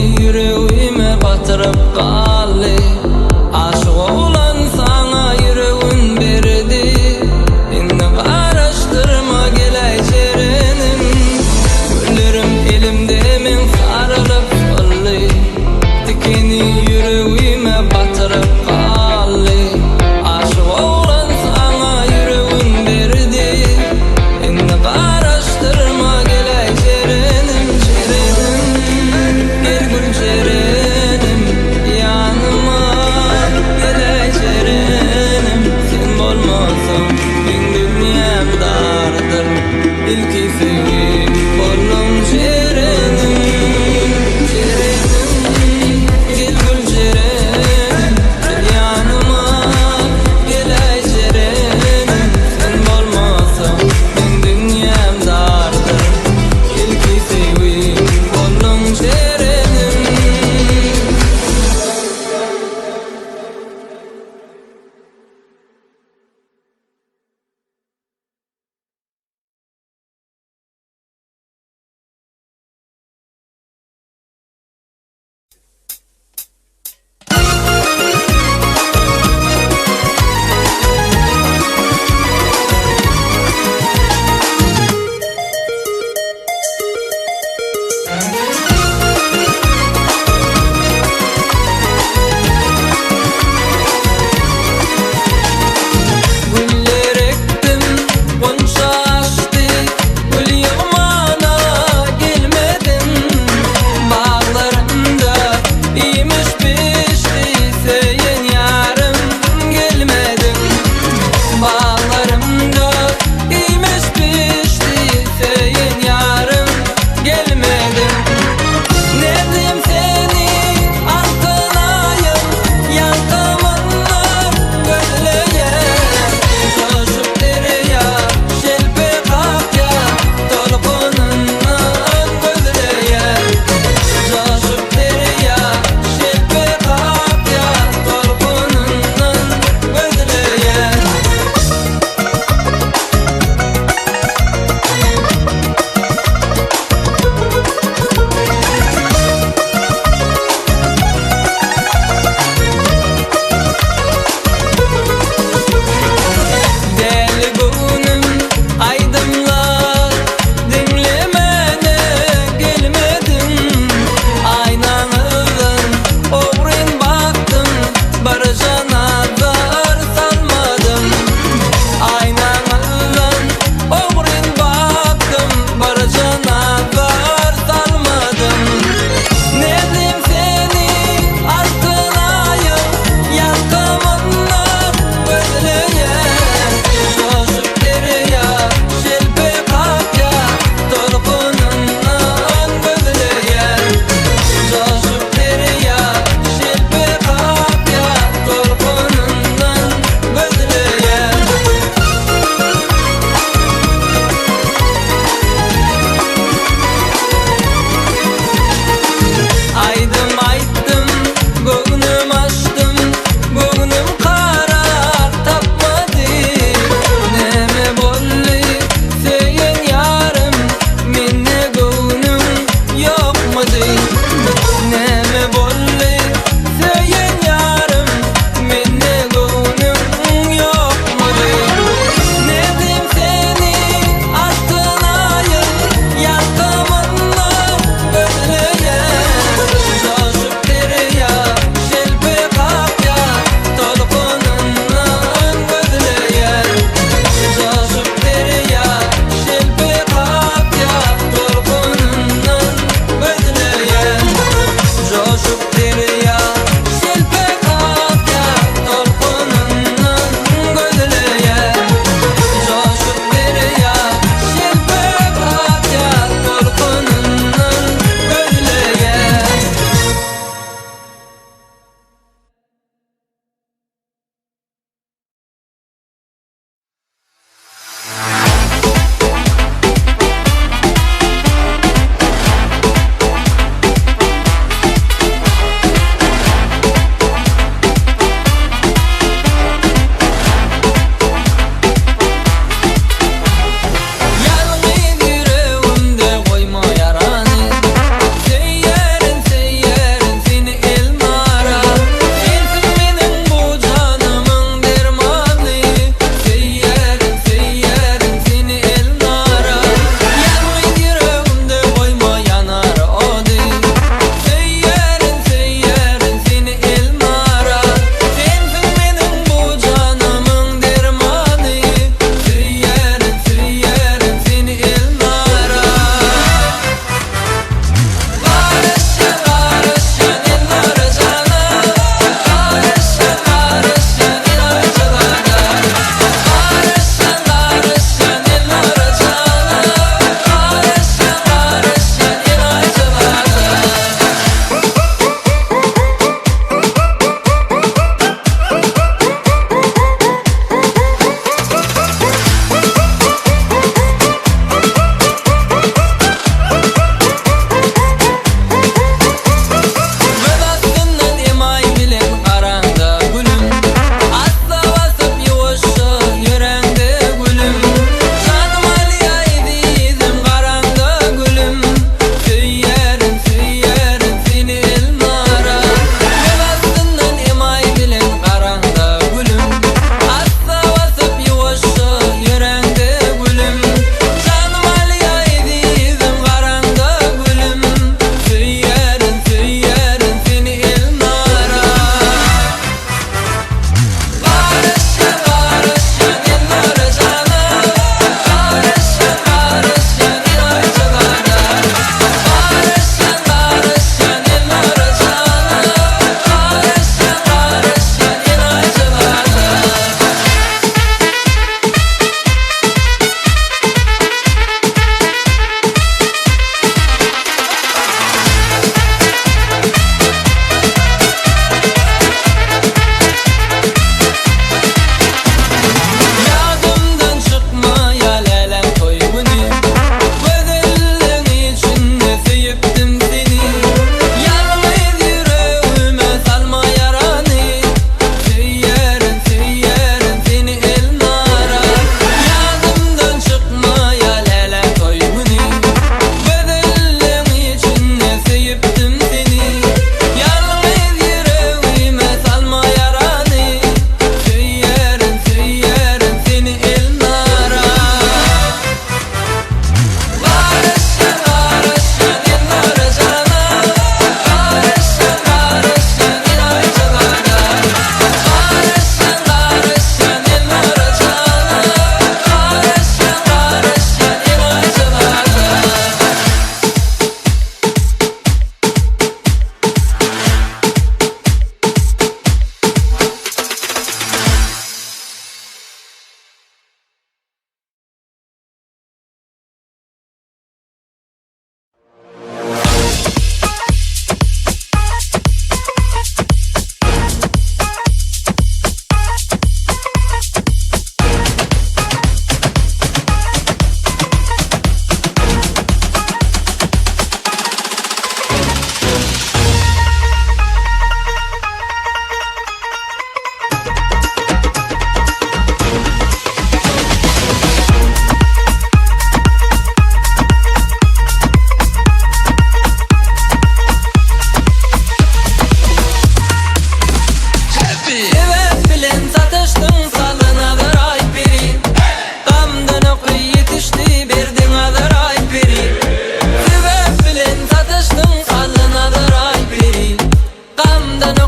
yüreğime batırıp kaldı. Aşık olan sana yüreğin berdi. Inni araştırma geleceğinim. Güllerim elimde men sarılıp sollu. Dikeni yüreğime batırıp kaldı. Aşık olan sana yüreğin berdi. Inni araştırma geleceğinim. Cerenim, bir gün cerenim yanıma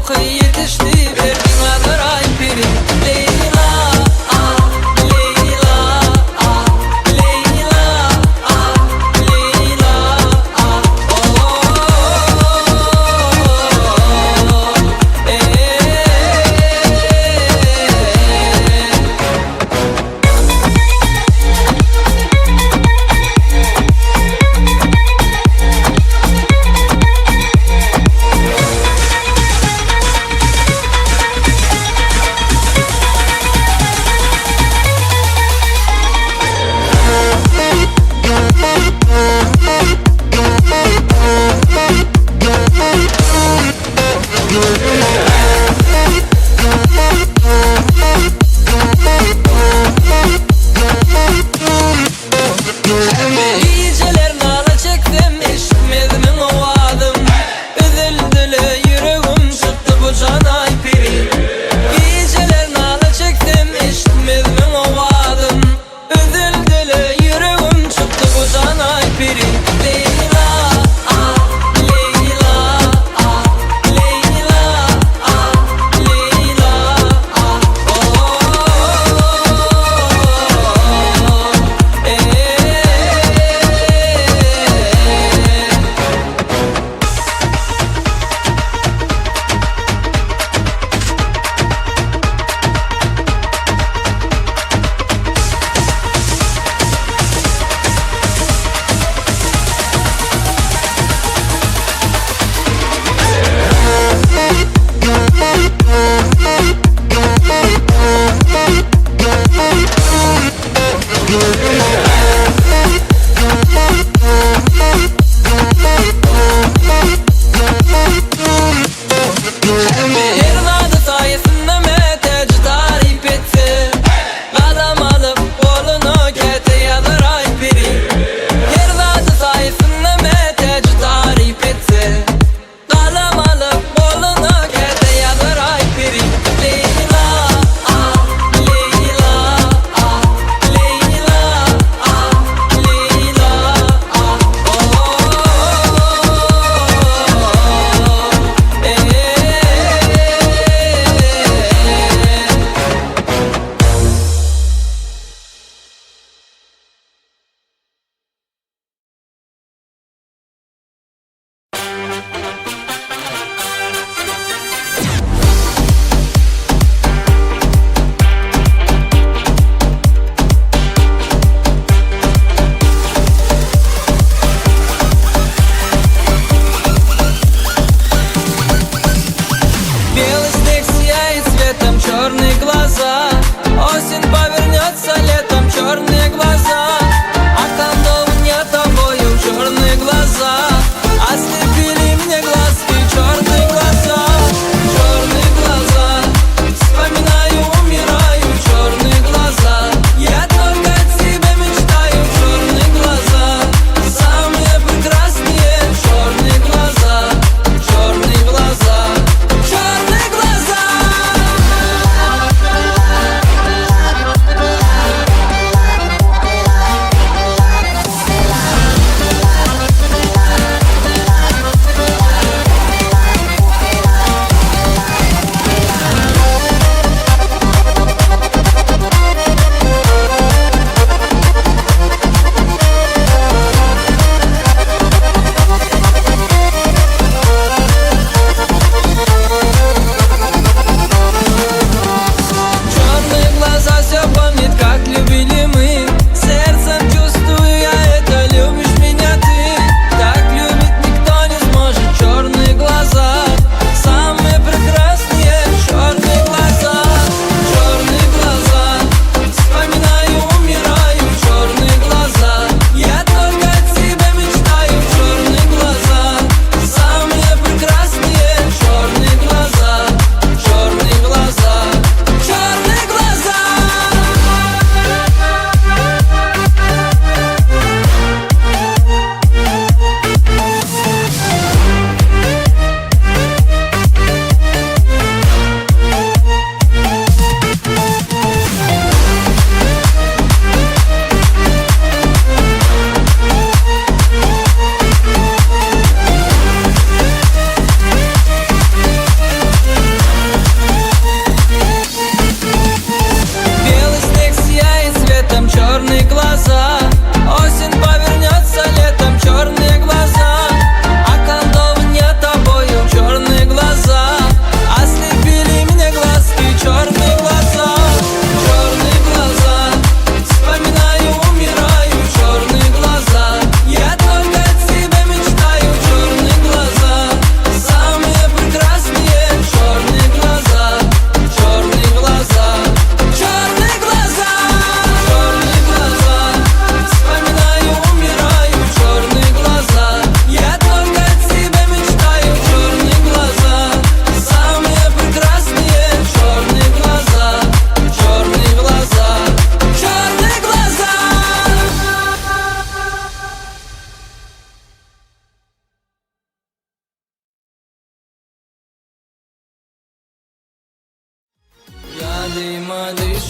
oku yetişti verdin adır ay piri Leyla ah Leyla ah Leyla ah Leyla ah Geceler nala çektim eşitmedim o adım Üzüldülü yüreğim çıktı bu canay piri Geceler nala çektim eşitmedim o adım Üzüldülü yüreğim çıktı bu canay piri Leyla ah Leyla ah Leyla ah Leyla ah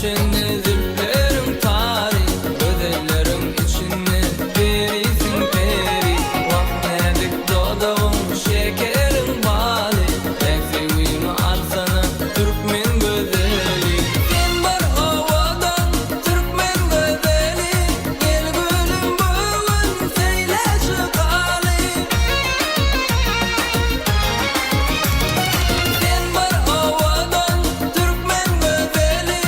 düşeni zülflerim tarih, gözellerim içini verisin peri. Vaknedik dodağım şekerim bali, eksivimi alsana Türkmen gözeli. Sen bar havadan Türkmen gözeli, gel gülüm bugün seyle çıkalı. Sen bar havadan Türkmen gözeli,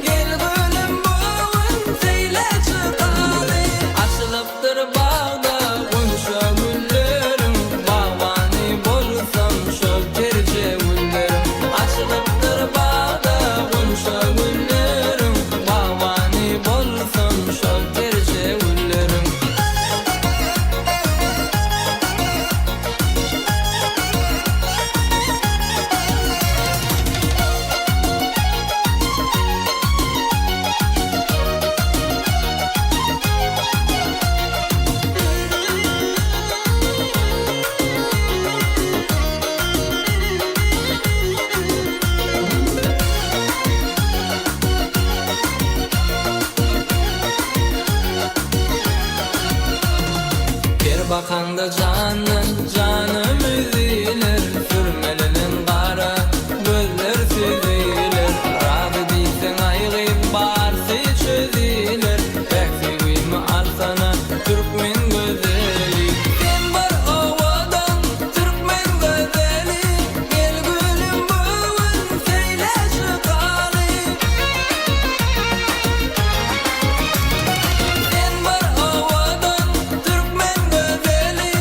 gel gülüm bugün seyle çıkalı. Açılıptır bağda konuşa güllerim, bağvani bolsam şol terce güllerim. Açılıptır bağda konuşa güllerim, bağvani bolsam şol terce güllerim. Bir bakanda canım üzülür, sürmelinin kara gözler süzülür. Razı değilsen aygıp barsı çözülür, eksivimi alsana Türkmen gözeli. Sen bar havadan Türkmen gözeli, gel gülüm bugün seyle çıkalı. Sen bar havadan Türkmen gözeli,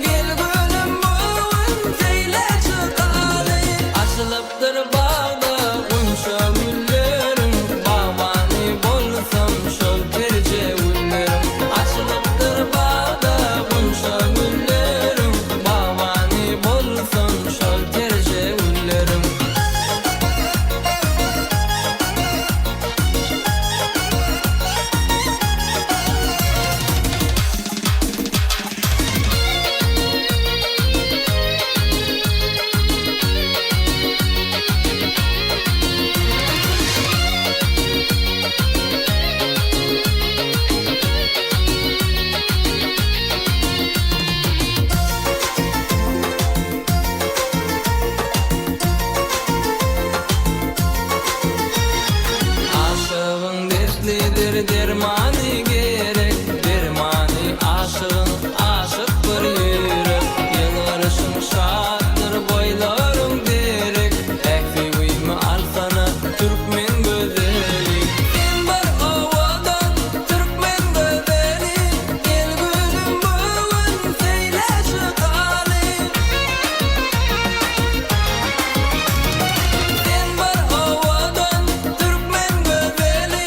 gel gülüm bugün seyle çıkalı. Açılıptır bağda konuşa güllerim, bağvani bolsam şol terce güllerim. Açılıptır bağda konuşa güllerim, bağvani bolsam şol terce güllerim. Aşığın dertlidir, dermanı gerek, dermanı aşığın aşık bir yürek. Yıllarışın şattır, boylarım derek, eksivimi alsana Türkmen gözeli. Sen bar havadan Türkmen gözeli, gel gülüm bugün seyle çıkalı. Sen bar havadan Türkmen gözeli,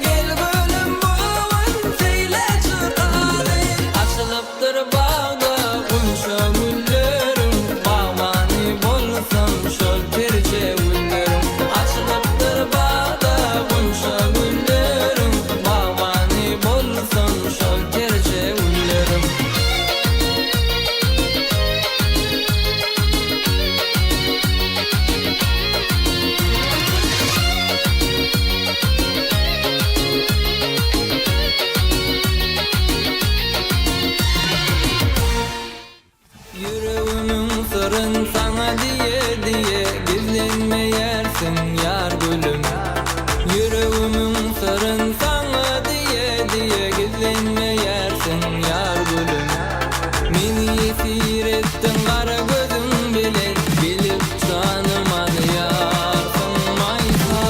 gel gülüm bugün seyle çıkalı. Açılıptır bağda konuşa güllerim, bağvani bolsam şol terce güllerim. Açılıptır bağda konuşa güllerim, bağvani bolsam şol terce güllerim. Yüreğimin sırrın sana diye diye gizlenmeyersin yar gülüm. Yüreğimin sırrın sana diye diye gizlenmeyersin yar gülüm. Meni esir ettin kara gözüm bilen, bilip tanımadı yarsın maysa.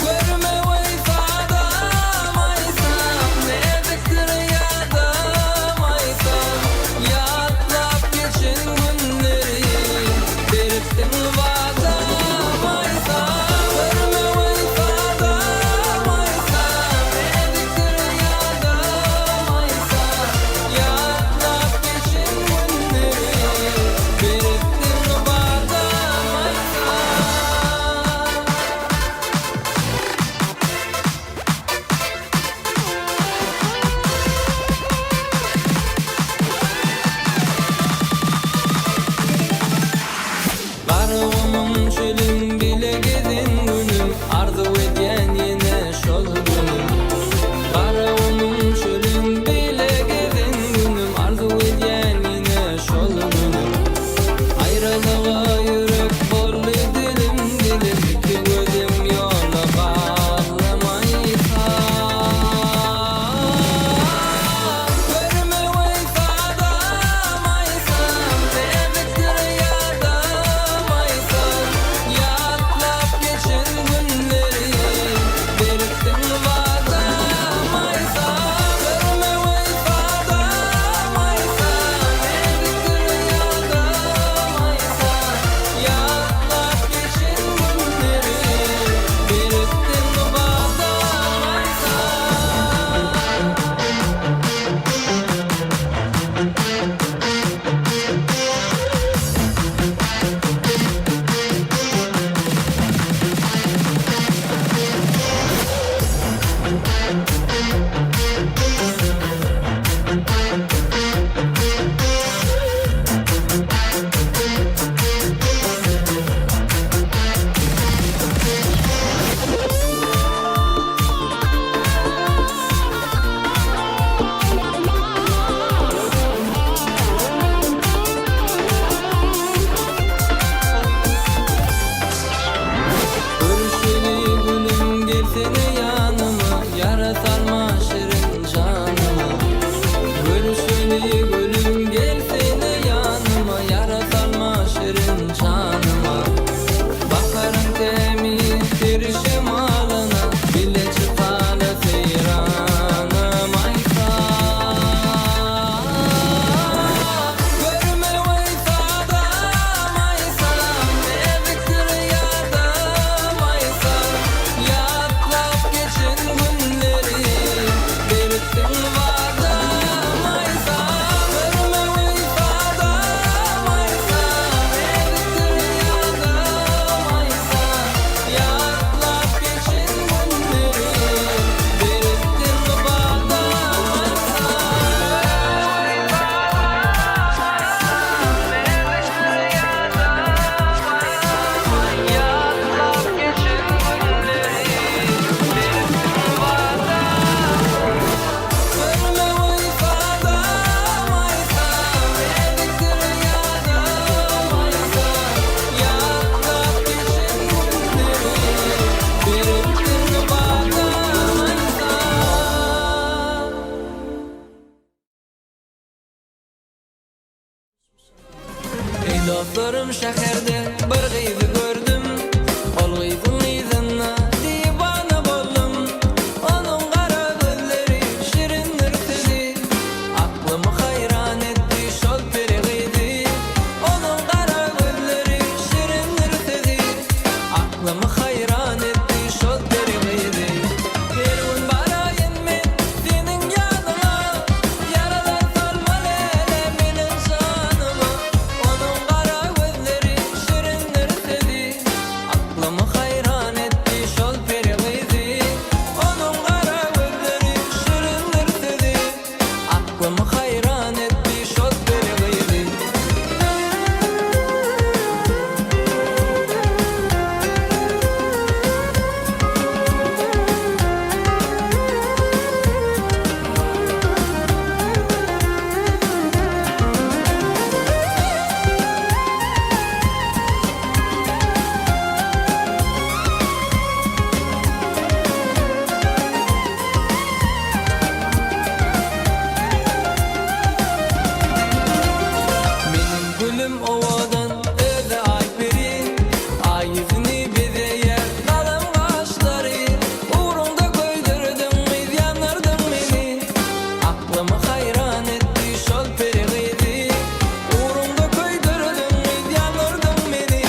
Görme vaysa da maysa, neziktir ya da maysa. Yatlap geçin günleri, Dostlarım şäherde bir gyzy gördüm. Ol gyzyň ýzyna diwana boldum. Onuň gara gözleri şirindir tedi. Aklymy hayran etdi şol peri gyzy. Onuň gara gözleri şirindir tedi. Aklymy hayran etdi şol peri gyzy. Her gün barayyn men seniň ýanyna. Yaralar salmaly meniň janyma. Onuň gara gözleri şirindir tedi. Aklymy hayran etdi şol peri gyzy. Onuň gara gözleri şirindir tedi. Aklymy hayran etdi şol peri gyzy. Menim gülüm owadan öde ayperi. Ay yüzüni bezeyer kalem kaşları. Uğrunda koydurdun biz yanırdın meni. Aklymy hayran etdi şol peri gyzy. Uğrunda koydurdun biz yanırdın meni.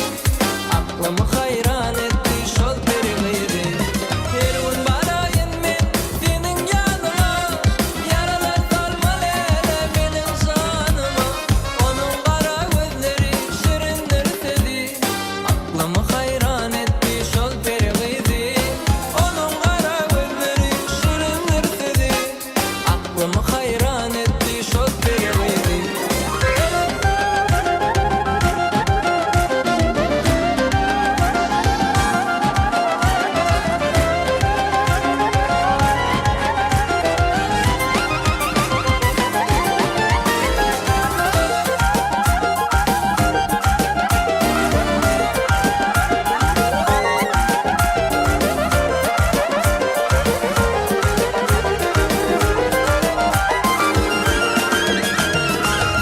Aklymy hayran etdi şol peri gyzy. Her gün barayyn men seniň ýanyna. Yaralar salmaly meniň janyma. Onuň gara gözleri şirindir tedi. Aklymy hayran etdi şol peri gyzy. Onuň gara gözleri şirindir tedi. Aklymy hayran etdi şol peri gyzy.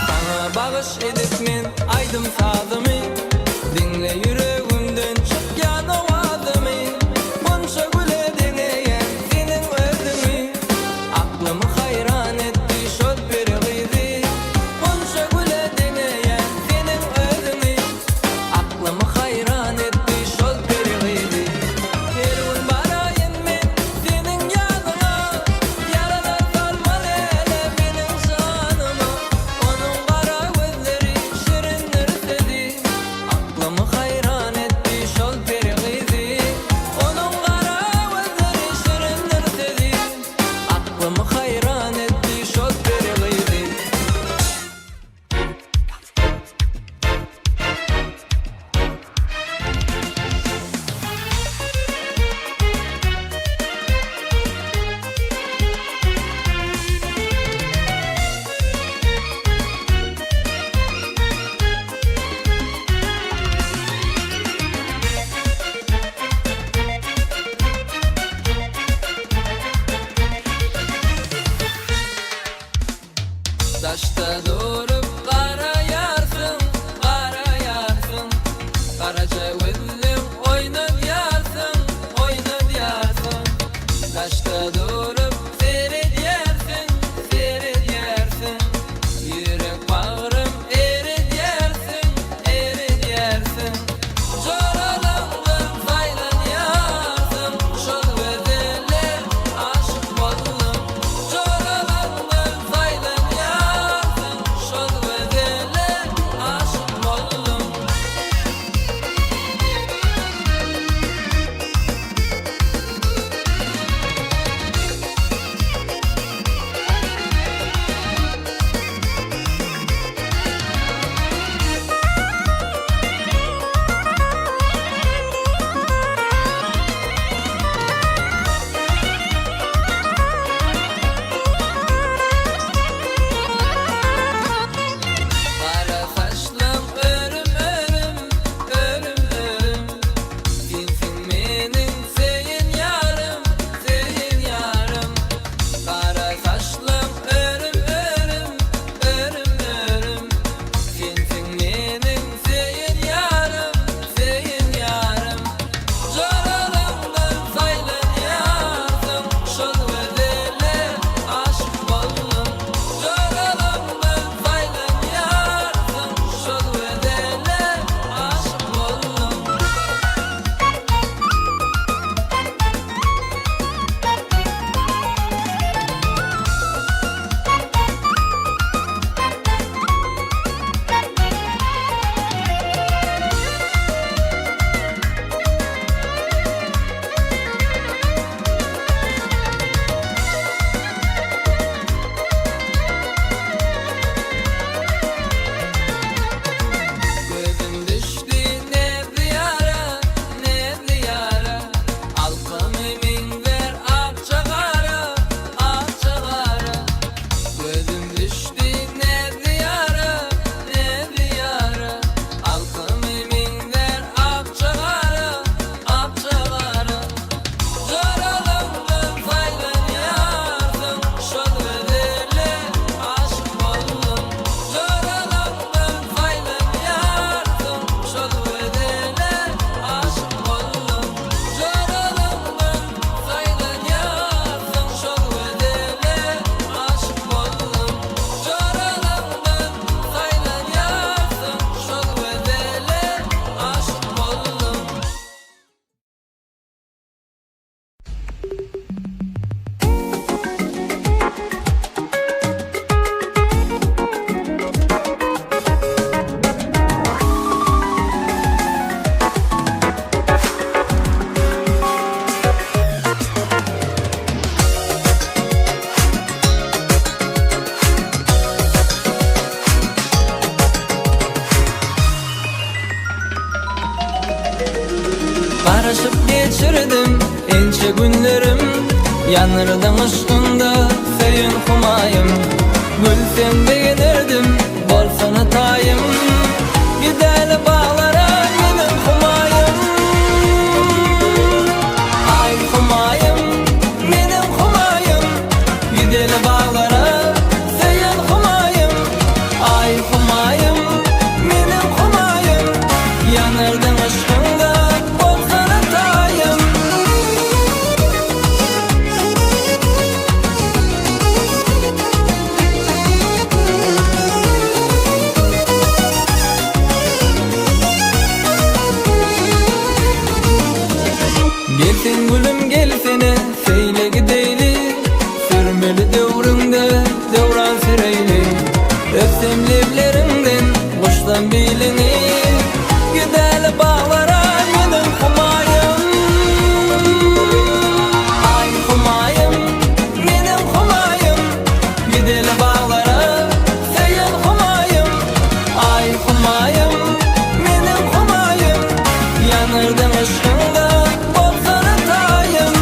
Sana bağış edip men aydım sazımı. Dinle yüreğimden çıkyan ovazımı. Bunça güle deneyen senin özümi. Aklymy hayran etdi şol peri gyzy. Bunça güle deneyen senin özümi. Aklymy hayran etdi şol peri gyzy. Her gün barayyn men seniň ýanyna. Yaralar salmaly meniň janyma. Onuň gara gözleri şirindir tedi. Aklymy hayran Aşıp geçirdim ençe günlerim, yanırdım ışkında seyin humayım. Gülsen beğenirdim, bolsana tayım, gideli bağlara menin humayım. Ay humayım, menin humayım, gideli bağlara seyin humayım. Ay humayım, menin humayım, yanırdım ışkında bolsana tayım. Gelsin gülüm gelsene, seyle gideyli, sürmeli devrinde devran süreyli. Öpsem levlerinden, kuştan bilini, gideli bağlara menin humayım. Ay humayım, menin humayım, gideli bağlara seyin humayım. Ay humayım, menin humayım, yanırdım ışkında bolsana tayım.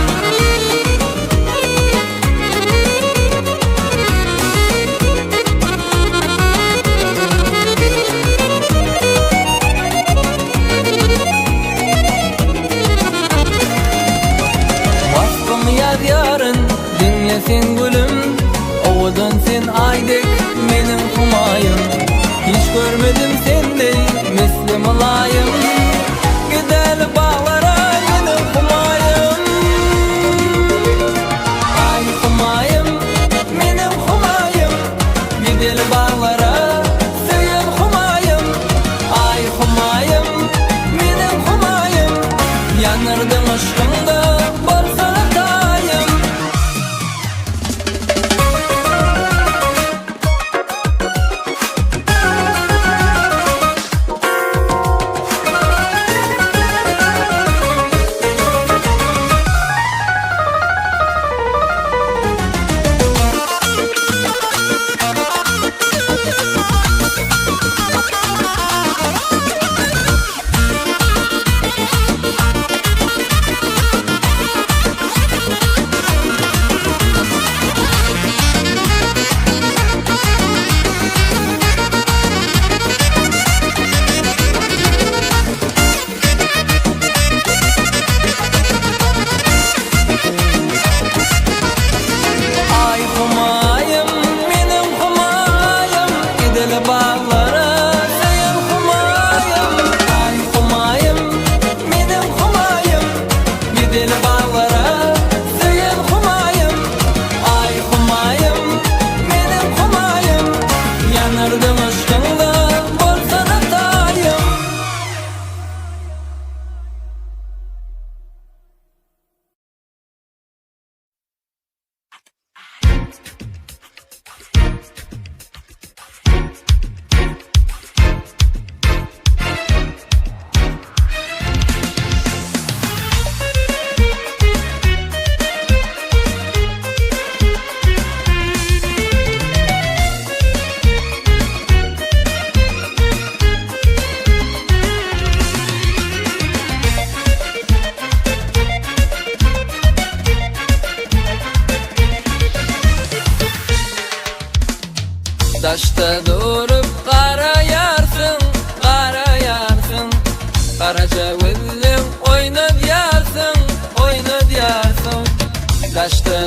Vasfım yar yarın, dinlesin gülüm, ovudan sen aydek menin humayım. Hiç görmedim sendey misli mulayım, gideli bağlara menin humayım. Ay humayım, menin humayım, gideli bağlara seyin humayım. Ay humayım, menin humayım, yanırdım ışkında bolsana tayım. Ay humayım, menin humayım, gideli bağlara seyin humayım. Ay humayım, menin humayım, gideli bağlara seyin humayım. Ay humayım, menin humayım, yanırdım ışkında bolsana tayım. Daşta durup qarayarsın, qarayarsın, qaraca gülüm oynat yarsın, oynat yarsın. Daşta